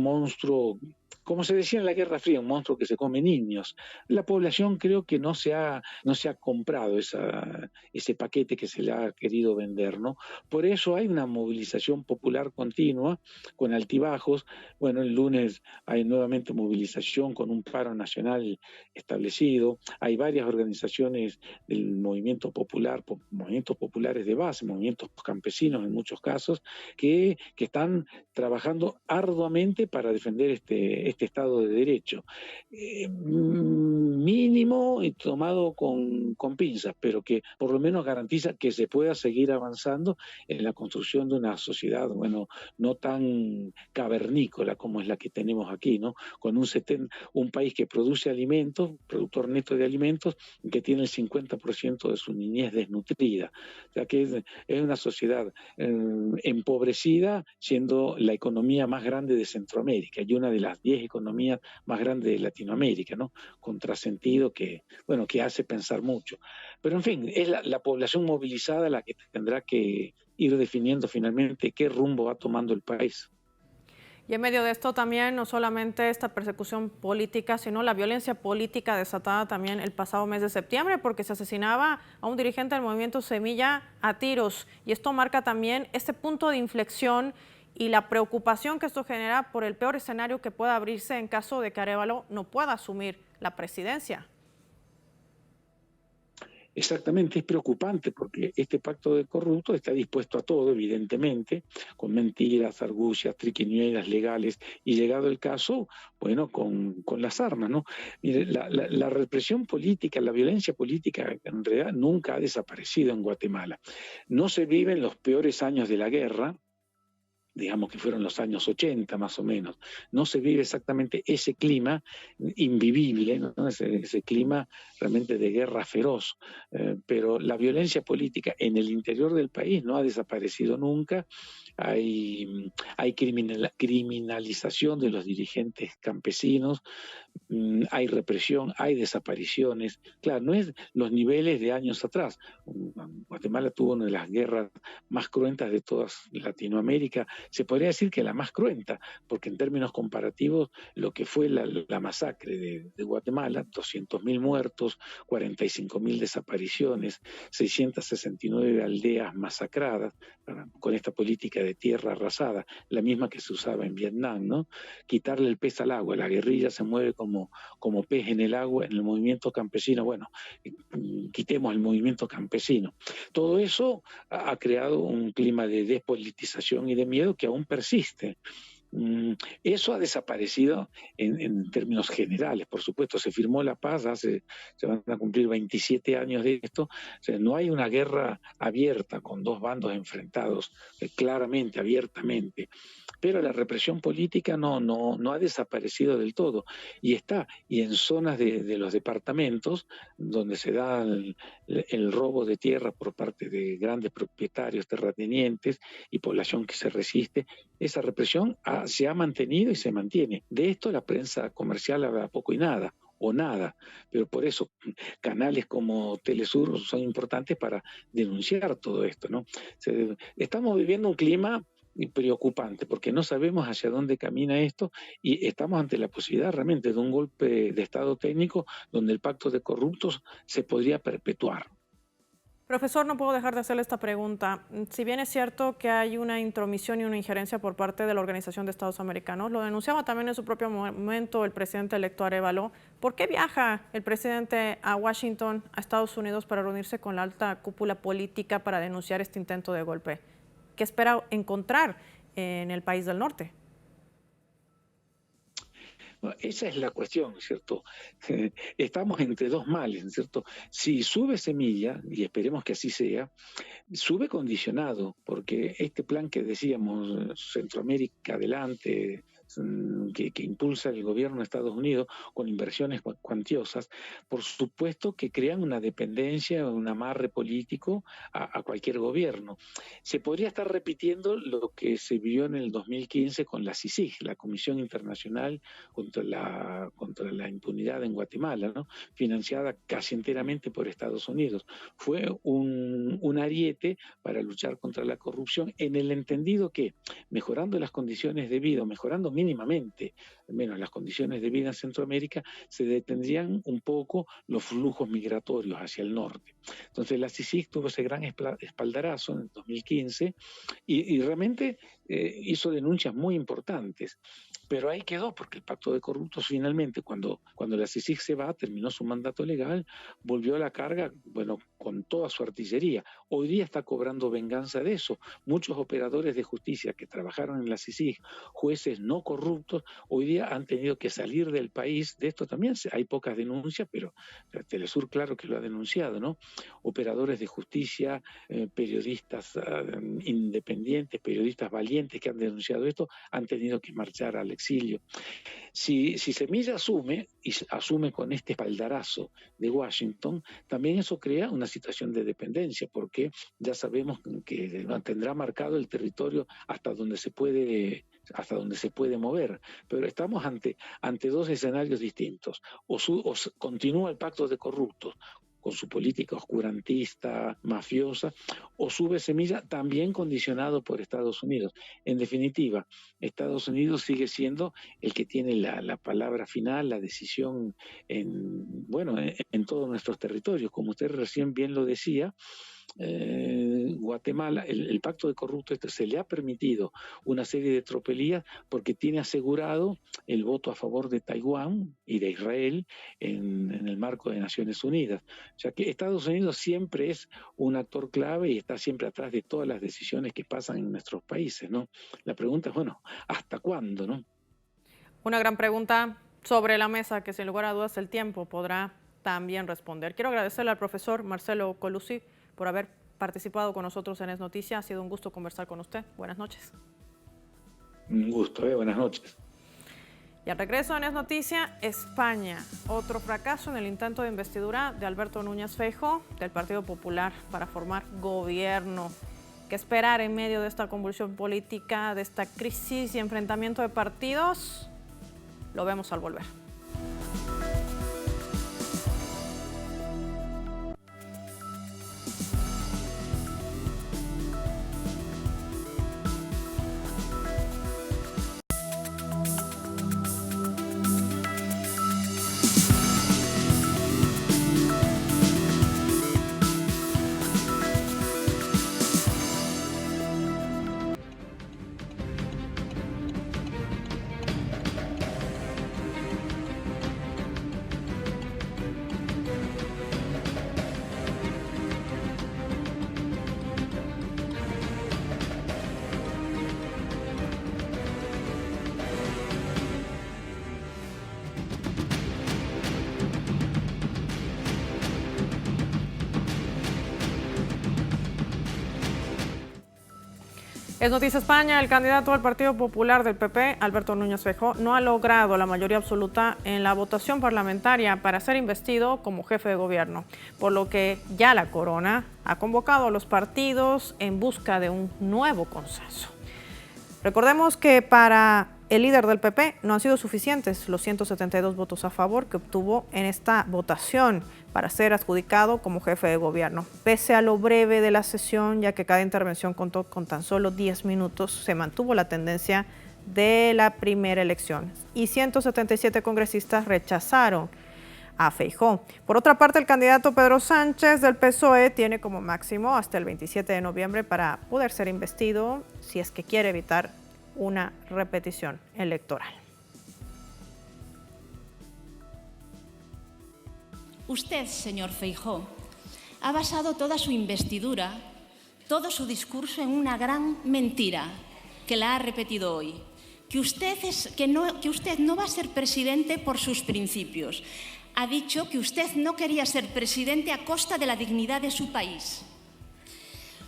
monstruo, como se decía en la Guerra Fría, un monstruo que se come niños. La población creo que no se ha comprado ese paquete que se le ha querido vender, ¿no? Por eso hay una movilización popular continua, con altibajos. Bueno, el lunes hay nuevamente movilización con un paro nacional establecido. Hay varias organizaciones del movimiento popular, movimientos populares de base, movimientos campesinos en muchos casos, que están trabajando arduamente para defender este Estado de Derecho. Mínimo y tomado con pinzas, pero que por lo menos garantiza que se pueda seguir avanzando en la construcción de una sociedad, bueno, no tan cavernícola como es la que tenemos aquí, ¿no? Con un país que produce alimentos, productor neto de alimentos, que tiene el 50% de su niñez desnutrida. O sea que es una sociedad empobrecida, siendo la economía más grande de Centroamérica y una de las 10 economías más grandes de Latinoamérica, ¿no? Contrasentido que hace pensar mucho. Pero en fin, es la población movilizada la que tendrá que ir definiendo finalmente qué rumbo va tomando el país. Y en medio de esto también, no solamente esta persecución política, sino la violencia política desatada también el pasado mes de septiembre, porque se asesinaba a un dirigente del movimiento Semilla a tiros. Y esto marca también este punto de inflexión y la preocupación que esto genera por el peor escenario que pueda abrirse en caso de que Arévalo no pueda asumir la presidencia. Exactamente, es preocupante porque este pacto de corruptos está dispuesto a todo, evidentemente, con mentiras, argucias, triquiñuelas legales y, llegado el caso, bueno, con las armas, ¿no? Mire, la represión política, la violencia política en realidad nunca ha desaparecido en Guatemala. No se viven los peores años de la guerra, digamos que fueron los años 80 más o menos. No se vive exactamente ese clima invivible, ¿no? ese clima realmente de guerra feroz, pero la violencia política en el interior del país no ha desaparecido nunca. Hay criminalización de los dirigentes campesinos, hay represión, hay desapariciones. Claro, no es los niveles de años atrás. Guatemala tuvo una de las guerras más cruentas de toda Latinoamérica. Se podría decir que la más cruenta, porque en términos comparativos, lo que fue la masacre de Guatemala, 200.000 muertos, 45.000 desapariciones, 669 aldeas masacradas, con esta política de tierra arrasada, la misma que se usaba en Vietnam, ¿no? Quitarle el pez al agua, la guerrilla se mueve como pez en el agua, en el movimiento campesino. Bueno, quitemos el movimiento campesino. Todo eso ha creado un clima de despolitización y de miedo que aún persiste. Eso ha desaparecido en términos generales, por supuesto. Se firmó la paz, se van a cumplir 27 años de esto. O sea, no hay una guerra abierta con dos bandos enfrentados claramente, abiertamente, pero la represión política no ha desaparecido del todo y está, y en zonas de los departamentos donde se da el robo de tierra por parte de grandes propietarios, terratenientes y población que se resiste, esa represión se ha mantenido y se mantiene. De esto la prensa comercial habla poco y nada, o nada, pero por eso canales como Telesur son importantes para denunciar todo esto, ¿no? Estamos viviendo un clima preocupante porque no sabemos hacia dónde camina esto y estamos ante la posibilidad realmente de un golpe de Estado técnico donde el pacto de corruptos se podría perpetuar. Profesor, no puedo dejar de hacerle esta pregunta. Si bien es cierto que hay una intromisión y una injerencia por parte de la Organización de Estados Americanos, lo denunciaba también en su propio momento el presidente electo Arévalo, ¿por qué viaja el presidente a Washington, a Estados Unidos, para reunirse con la alta cúpula política para denunciar este intento de golpe? ¿Qué espera encontrar en el país del norte? Bueno, esa es la cuestión, ¿cierto? Estamos entre dos males, ¿cierto? Si sube Semilla, y esperemos que así sea, sube condicionado, porque este plan que decíamos, Centroamérica adelante, que impulsa el gobierno de Estados Unidos con inversiones cuantiosas, por supuesto que crean una dependencia, un amarre político a cualquier gobierno. Se podría estar repitiendo lo que se vio en el 2015 con la CICIG, la Comisión Internacional contra la Impunidad en Guatemala, ¿no? Financiada casi enteramente por Estados Unidos. Fue un ariete para luchar contra la corrupción, en el entendido que mejorando las condiciones de vida, mejorando mínimamente, al menos las condiciones de vida en Centroamérica, se detendrían un poco los flujos migratorios hacia el norte. Entonces la CICIG tuvo ese gran espaldarazo en el 2015 y realmente hizo denuncias muy importantes. Pero ahí quedó, porque el pacto de corruptos finalmente, cuando la CICIG se va, terminó su mandato legal, volvió a la carga, bueno, con toda su artillería. Hoy día está cobrando venganza de eso. Muchos operadores de justicia que trabajaron en la CICIG, jueces no corruptos, hoy día han tenido que salir del país. De esto también hay pocas denuncias, pero Telesur claro que lo ha denunciado, ¿no? Operadores de justicia, periodistas independientes, periodistas valientes que han denunciado esto, han tenido que marchar al exilio. Si Semilla asume con este espaldarazo de Washington, también eso crea una situación de dependencia, porque ya sabemos que tendrá marcado el territorio hasta donde se puede mover, pero estamos ante dos escenarios distintos. O continúa el pacto de corruptos con su política oscurantista, mafiosa, o sube Semilla también condicionado por Estados Unidos. En definitiva, Estados Unidos sigue siendo el que tiene la palabra final, la decisión en todos nuestros territorios. Como usted recién bien lo decía, Guatemala, el pacto de corruptos se le ha permitido una serie de tropelías porque tiene asegurado el voto a favor de Taiwán y de Israel en el marco de Naciones Unidas. O sea que Estados Unidos siempre es un actor clave y está siempre atrás de todas las decisiones que pasan en nuestros países, ¿no? La pregunta es, bueno, ¿hasta cuándo, no? Una gran pregunta sobre la mesa que sin lugar a dudas el tiempo podrá también responder. Quiero agradecerle al profesor Marcelo Colucci por haber participado con nosotros en Es Noticia. Ha sido un gusto conversar con usted. Buenas noches. Un gusto, buenas noches. Y al regreso en Es Noticia, España. Otro fracaso en el intento de investidura de Alberto Núñez Feijóo del Partido Popular para formar gobierno. ¿Qué esperar en medio de esta convulsión política, de esta crisis y enfrentamiento de partidos? Lo vemos al volver. Es Noticia España. El candidato al Partido Popular del PP, Alberto Núñez Feijóo, no ha logrado la mayoría absoluta en la votación parlamentaria para ser investido como jefe de gobierno, por lo que ya la Corona ha convocado a los partidos en busca de un nuevo consenso. Recordemos que para el líder del PP no han sido suficientes los 172 votos a favor que obtuvo en esta votación para ser adjudicado como jefe de gobierno. Pese a lo breve de la sesión, ya que cada intervención contó con tan solo 10 minutos, se mantuvo la tendencia de la primera elección y 177 congresistas rechazaron a Feijóo. Por otra parte, el candidato Pedro Sánchez del PSOE tiene como máximo hasta el 27 de noviembre para poder ser investido si es que quiere evitar una repetición electoral. Usted, señor Feijóo, ha basado toda su investidura, todo su discurso en una gran mentira que la ha repetido hoy. Que usted no va a ser presidente por sus principios. Ha dicho que usted no quería ser presidente a costa de la dignidad de su país.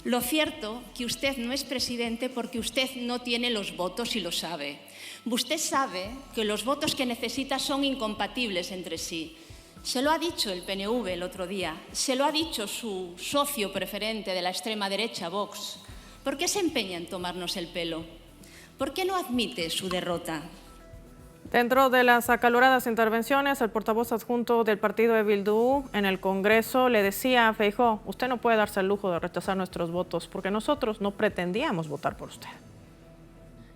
Lo cierto que usted no es presidente porque usted no tiene los votos y lo sabe. Usted sabe que los votos que necesita son incompatibles entre sí. Se lo ha dicho el PNV el otro día, se lo ha dicho su socio preferente de la extrema derecha, Vox. ¿Por qué se empeña en tomarnos el pelo? ¿Por qué no admite su derrota? Dentro de las acaloradas intervenciones, el portavoz adjunto del partido de Bildu en el Congreso le decía a Feijóo: usted no puede darse el lujo de rechazar nuestros votos porque nosotros no pretendíamos votar por usted.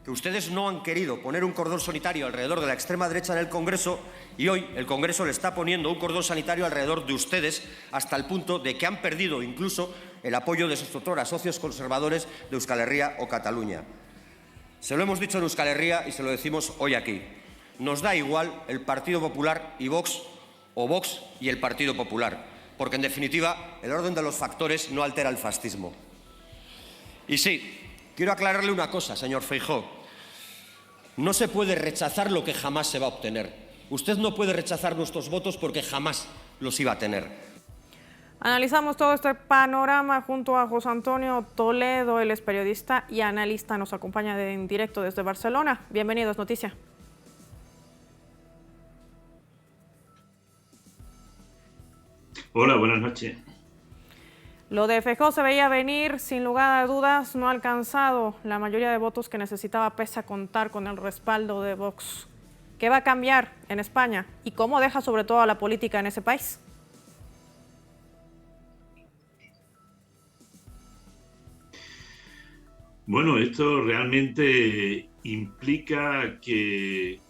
Que ustedes no han querido poner un cordón sanitario alrededor de la extrema derecha en el Congreso y hoy el Congreso le está poniendo un cordón sanitario alrededor de ustedes hasta el punto de que han perdido incluso el apoyo de sus otrora socios conservadores de Euskal Herria o Cataluña. Se lo hemos dicho en Euskal Herria y se lo decimos hoy aquí. Nos da igual el Partido Popular y Vox o Vox y el Partido Popular, porque en definitiva el orden de los factores no altera el fascismo. Y sí, quiero aclararle una cosa, señor Feijóo. No se puede rechazar lo que jamás se va a obtener. Usted no puede rechazar nuestros votos porque jamás los iba a tener. Analizamos todo este panorama junto a José Antonio Toledo, él es periodista y analista, nos acompaña en directo desde Barcelona. Bienvenidos, Noticia. Hola, buenas noches. Lo de Feijóo se veía venir, sin lugar a dudas, no ha alcanzado la mayoría de votos que necesitaba pese a contar con el respaldo de Vox. ¿Qué va a cambiar en España y cómo deja sobre todo a la política en ese país? Bueno, esto realmente implica que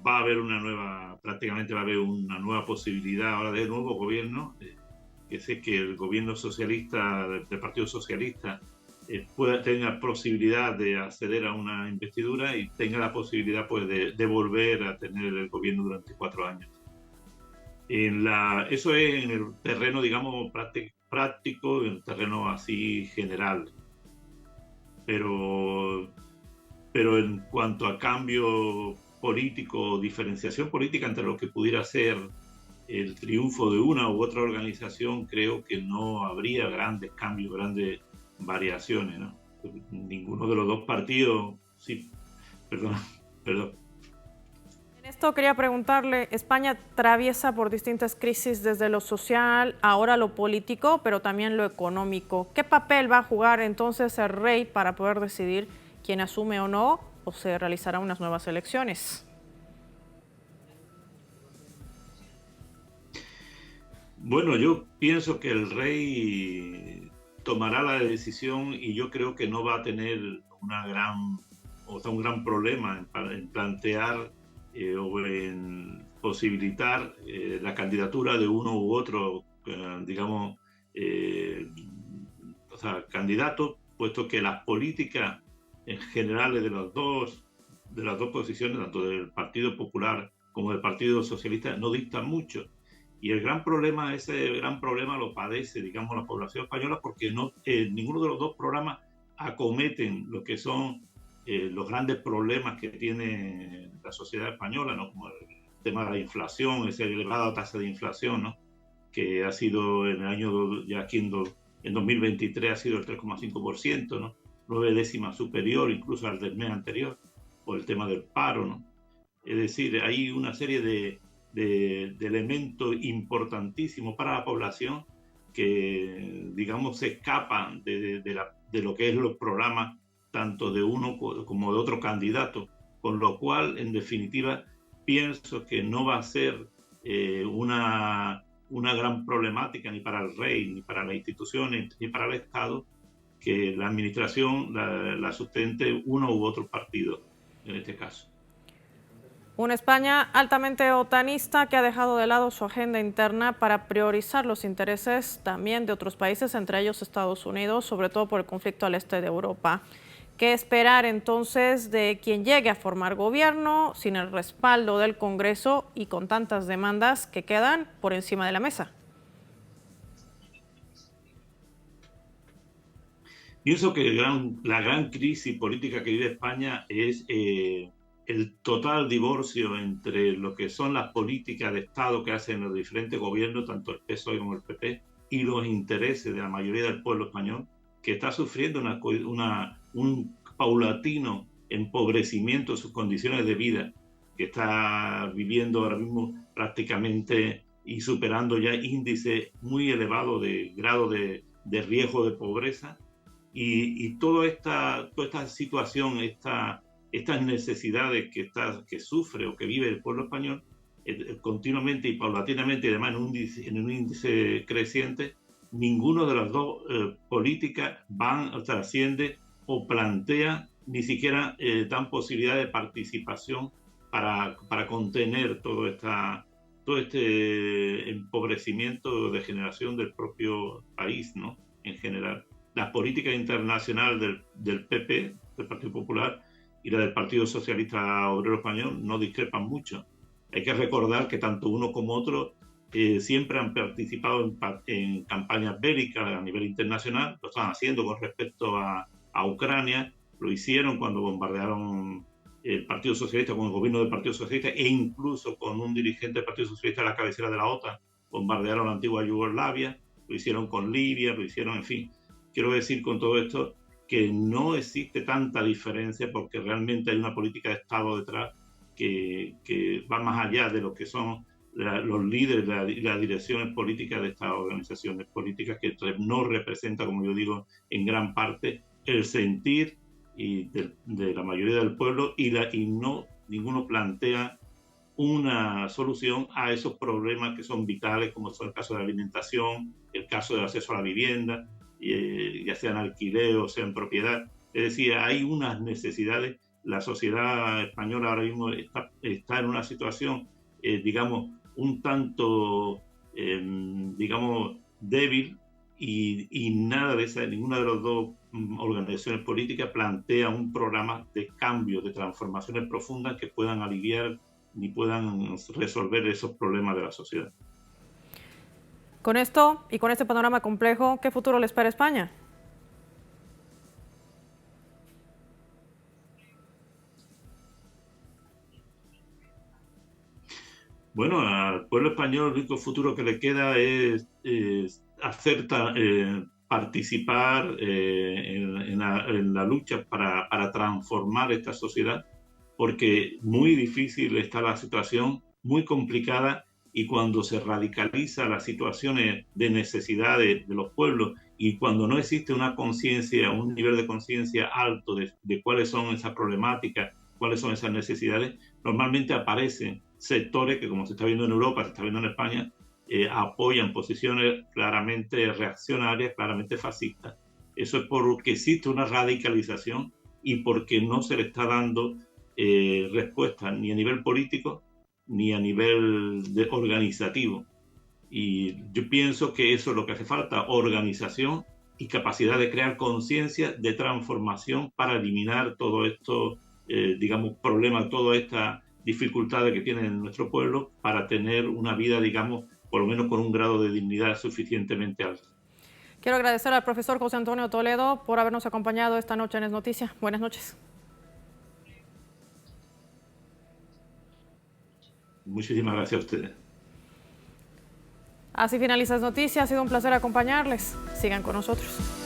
va a haber prácticamente va a haber una nueva posibilidad ahora de nuevo gobierno. Que sé que el gobierno socialista, del Partido Socialista, tenga posibilidad de acceder a una investidura y tenga la posibilidad pues, de volver a tener el gobierno durante 4 años. Eso es en el terreno, digamos, práctico, en el terreno así general. Pero en cuanto a cambio político, diferenciación política entre lo que pudiera ser el triunfo de una u otra organización, creo que no habría grandes cambios, grandes variaciones, ¿no? Ninguno de los dos partidos, sí, perdón. En esto quería preguntarle, España atraviesa por distintas crisis desde lo social, ahora lo político, pero también lo económico. ¿Qué papel va a jugar entonces el rey para poder decidir quién asume o no, o se realizarán unas nuevas elecciones? Bueno, yo pienso que el rey tomará la decisión y yo creo que no va a tener un gran problema en plantear o en posibilitar la candidatura de uno u otro, candidato, puesto que las políticas en generales de las dos posiciones, tanto del Partido Popular como del Partido Socialista, no dictan mucho. Y ese gran problema lo padece, digamos, la población española porque ninguno de los dos programas acometen lo que son los grandes problemas que tiene la sociedad española, ¿no? Como el tema de la inflación, esa elevada tasa de inflación, ¿no? Que ha sido en el año, ya aquí en 2023 ha sido el 3,5%, ¿no? 9 décimas superior incluso al del mes anterior, por el tema del paro, ¿no? Es decir, hay una serie de elementos importantísimos para la población que, digamos, se escapan de lo que es los programas tanto de uno como de otro candidato, con lo cual, en definitiva, pienso que no va a ser una gran problemática ni para el rey, ni para las instituciones, ni para el Estado, que la administración la sustente uno u otro partido, en este caso. Una España altamente otanista que ha dejado de lado su agenda interna para priorizar los intereses también de otros países, entre ellos Estados Unidos, sobre todo por el conflicto al este de Europa. ¿Qué esperar entonces de quien llegue a formar gobierno sin el respaldo del Congreso y con tantas demandas que quedan por encima de la mesa? Pienso que la gran crisis política que vive España es el total divorcio entre lo que son las políticas de Estado que hacen los diferentes gobiernos, tanto el PSOE como el PP, y los intereses de la mayoría del pueblo español, que está sufriendo un paulatino empobrecimiento de sus condiciones de vida, que está viviendo ahora mismo prácticamente y superando ya índices muy elevados de grado de riesgo de pobreza, y toda esta situación, estas necesidades que sufre o que vive el pueblo español continuamente y paulatinamente, y además en un índice creciente, ninguno de las dos políticas trasciende o plantea, ni siquiera dan posibilidad de participación para contener todo este empobrecimiento, degeneración del propio país, ¿no? En general. La política internacional del PP, del Partido Popular, y la del Partido Socialista Obrero Español no discrepan mucho. Hay que recordar que tanto uno como otro siempre han participado en campañas bélicas a nivel internacional, lo están haciendo con respecto a Ucrania, lo hicieron cuando bombardearon el Partido Socialista, con el gobierno del Partido Socialista, e incluso con un dirigente del Partido Socialista a la cabecera de la OTAN, bombardearon la antigua Yugoslavia, lo hicieron con Libia, lo hicieron, en fin. Quiero decir con todo esto que no existe tanta diferencia, porque realmente hay una política de Estado detrás que va más allá de lo que son los líderes y las direcciones políticas de estas organizaciones políticas, que no representa, como yo digo, en gran parte el sentir de la mayoría del pueblo, y ninguno plantea una solución a esos problemas que son vitales, como son el caso de la alimentación, el caso del acceso a la vivienda, ya sea en alquiler o sea en propiedad. Es decir, hay unas necesidades. La sociedad española ahora mismo está en una situación, digamos, un tanto, digamos, débil, y ninguna de las dos organizaciones políticas plantea un programa de cambio, de transformaciones profundas que puedan aliviar ni puedan resolver esos problemas de la sociedad. Con esto y con este panorama complejo, ¿qué futuro le espera a España? Bueno, al pueblo español el único futuro que le queda es participar en la lucha para transformar esta sociedad, porque muy difícil está la situación, muy complicada, y cuando se radicaliza las situaciones de necesidad de los pueblos, y cuando no existe una conciencia, un nivel de conciencia alto de cuáles son esas problemáticas, cuáles son esas necesidades, normalmente aparecen sectores que, como se está viendo en Europa, se está viendo en España, apoyan posiciones claramente reaccionarias, claramente fascistas. Eso es porque existe una radicalización y porque no se le está dando respuesta ni a nivel político ni a nivel organizativo. Y yo pienso que eso es lo que hace falta: organización y capacidad de crear conciencia de transformación para eliminar todo esto, digamos, problemas, todas estas dificultades que tiene nuestro pueblo, para tener una vida, digamos, por lo menos con un grado de dignidad suficientemente alto. Quiero agradecer al profesor José Antonio Toledo por habernos acompañado esta noche en Es Noticia. Buenas noches. Muchísimas gracias a ustedes. Así finaliza Es Noticia. Ha sido un placer acompañarles. Sigan con nosotros.